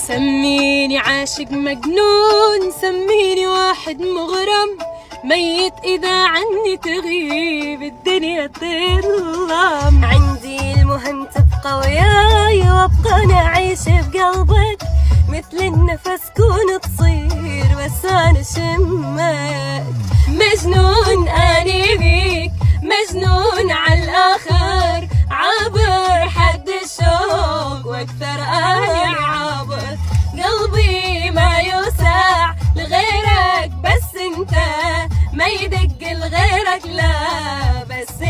سميني عاشق مجنون، سميني واحد مغرم، ميت إذا عني تغيب الدنيا تظلم. عندي المهم تبقى وياي وابقى أنا أعيش بقلبك، مثل النفس كون تصير بس أنا شمك. مجنون أني بيك، مجنون عالآخر، عابر حد الشوق واكثر أني عابر. قلبي ما يوسع لغيرك بس انت، ما يدق لغيرك لا بس